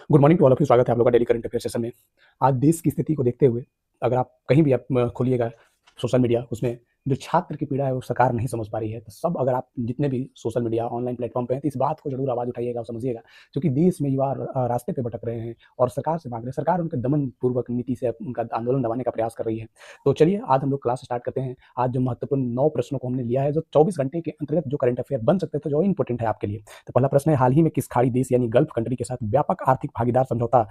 Good morning to all of you. स्वागत है आप लोगों का डेली करंट अफेयर सेशन में। आज देश की स्थिति को देखते हुए अगर आप कहीं भी आप खोलिएगा सोशल मीडिया, उसमें जो छात्र की पीड़ा है वो सरकार नहीं समझ पा रही है। तो सब अगर आप जितने भी सोशल मीडिया ऑनलाइन प्लेटफॉर्म पे हैं तो इस बात को जरूर आवाज़ उठाइएगा और समझिएगा, क्योंकि देश में युवा रास्ते पे भटक रहे हैं और सरकार से मांग रहे हैं। सरकार उनके दमन पूर्वक नीति से उनका आंदोलन दबाने का प्रयास कर रही है। तो चलिए आज हम लोग क्लास स्टार्ट करते हैं। आज जो महत्वपूर्ण 9 प्रश्नों को हमने लिया है, जो 24 घंटे के अंतर्गत जो करंट अफेयर बन सकते थे, जो इंपॉर्टेंट है आपके लिए। तो पहला प्रश्न है, हाल ही में किस खाड़ी देश यानी गल्फ कंट्री के साथ व्यापक आर्थिक भागीदार समझौता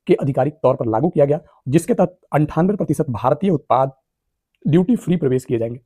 के आधिकारिक तौर पर लागू किया गया, जिसके तहत 98% भारतीय उत्पाद ड्यूटी फ्री प्रवेश किए जाएंगे।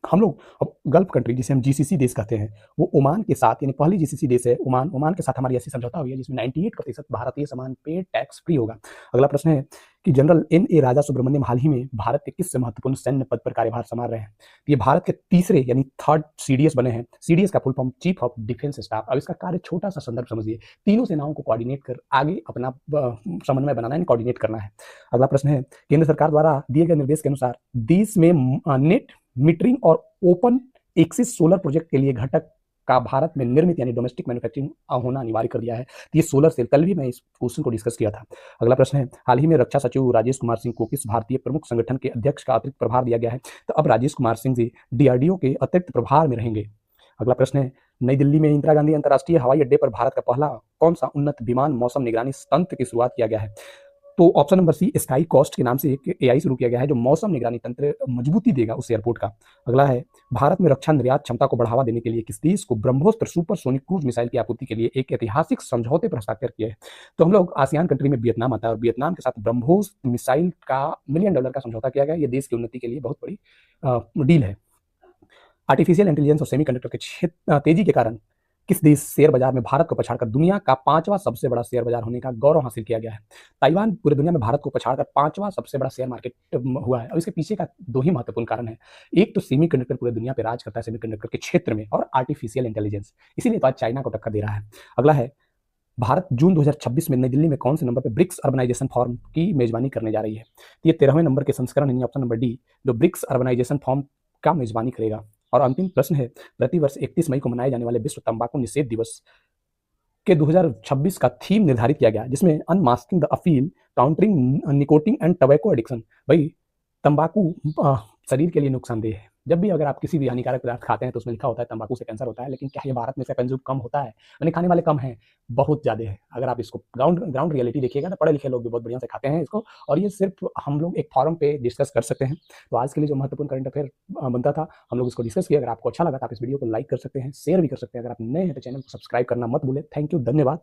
हम लोग अब गल्फ कंट्री जिसे हम जीसीसी देश कहते हैं, वो ओमान के साथ, यानी पहली जीसीसी देश है ओमान। ओमान के साथ हमारी ऐसी समझौता हुई है जिसमें 98% भारतीय सामान पे टैक्स फ्री होगा। अगला प्रश्न है कि जनरल एन राजा सुब्रमण्यम हाल ही में भारत के किस महत्वपूर्ण सैन्य पद पर कार्यभार संभाल रहे हैं। ये भारत के तीसरे यानी थर्ड सीडीएस बने हैं। सीडीएस का full form chief of defence staff. अब इसका कार्य छोटा सा संदर्भ समझिए, तीनों सेनाओं को कोऑर्डिनेट कर आगे अपना समन्वय बनाना है, कोऑर्डिनेट करना है। अगला प्रश्न है, केंद्र सरकार द्वारा दिए गए निर्देश के अनुसार देश में नेट मीटरिंग और ओपन एक्सिस सोलर प्रोजेक्ट के लिए घटक का भारत में निर्मित यानी डोमेस्टिक मैन्युफैक्चरिंग होना अनिवार्य कर दिया है। तो ये सोलर सेल, कल भी मैं इस क्वेश्चन को डिस्कस किया था। अगला प्रश्न है, हाल ही में रक्षा सचिव राजेश कुमार सिंह को किस भारतीय प्रमुख संगठन के अध्यक्ष का अतिरिक्त प्रभार दिया गया है। तो अब राजेश कुमार सिंह जी डीआरडीओ के अतिरिक्त प्रभार में रहेंगे। अगला प्रश्न है, नई दिल्ली में इंदिरा गांधी अंतर्राष्ट्रीय हवाई अड्डे पर भारत का पहला कौन सा उन्नत विमान मौसम निगरानी तंत्र की शुरुआत किया गया है। तो option number C, sky coast के नाम से एक एआई शुरू किया गया है जो मौसम निगरानी तंत्र मजबूती देगा उस एयरपोर्ट का। अगला है, भारत में रक्षा निर्यात क्षमता को बढ़ावा देने के लिए किस देश को ब्रह्मोस्त्र सुपरसोनिक क्रूज मिसाइल की आपूर्ति के लिए एक ऐतिहासिक समझौते पर हस्ताक्षर किए हैं। तो हम लोग आसियान कंट्री में वियतनाम आता है और वियतनाम के साथ ब्रह्मोस्त्र मिसाइल का $1 मिलियन का समझौता किया गया। ये देश की उन्नति के लिए बहुत बड़ी डील है। आर्टिफिशियल इंटेलिजेंस और सेमीकंडक्टर के क्षेत्र तेजी के कारण किस देश शेयर बाजार में भारत को पछाड़कर दुनिया का 5वां सबसे बड़ा शेयर बाजार होने का गौरव हासिल किया गया है। ताइवान पूरी दुनिया में भारत को पछाड़कर 5वां सबसे बड़ा शेयर मार्केट हुआ है और इसके पीछे का 2 ही महत्वपूर्ण कारण है। एक तो सेमीकंडक्टर पूरी दुनिया पे राज करता है सेमीकंडक्टर के क्षेत्र में, और आर्टिफिशियल इंटेलिजेंस, इसीलिए तो आज चाइना को टक्कर दे रहा है। अगला है, भारत जून 2026 में नई दिल्ली में कौन से नंबर पर ब्रिक्स अर्बनाइजेशन फोरम की मेजबानी करने जा रही है। ये 13वें नंबर के संस्करण यानी ऑप्शन नंबर डी, जो ब्रिक्स अर्बनाइजेशन फोरम का मेजबानी करेगा। और अंतिम प्रश्न है, प्रतिवर्ष 31 मई को मनाए जाने वाले विश्व तंबाकू निषेध दिवस के 2026 का थीम निर्धारित किया गया, जिसमें unmasking the appeal, countering nicotine and tobacco addiction. भाई तंबाकू शरीर के लिए नुकसानदेह है। जब भी अगर आप किसी भी हानिकारक पदार्थ खाते हैं तो उसमें लिखा होता है तंबाकू से कैंसर होता है, लेकिन क्या ये भारत में इसका कंज्यूम कम होता है? यानी खाने वाले कम हैं, बहुत ज़्यादा है। अगर आप इसको ग्राउंड ग्राउंड रियलिटी देखिएगा तो पढ़े लिखे लोग भी बहुत बढ़िया से खाते हैं इसको, और ये सिर्फ हम लोग एक फॉरम पे डिस्कस कर सकते हैं। तो आज के लिए जो महत्वपूर्ण करंट अफेयर बनता था हम लोग इसको डिस्कस किया। अगर आपको अच्छा लगा तो आप इस वीडियो को लाइक कर सकते हैं, शेयर भी कर सकते हैं। अगर आप नए हैं तो चैनल को सब्सक्राइब करना मत भूलें। थैंक यू, धन्यवाद।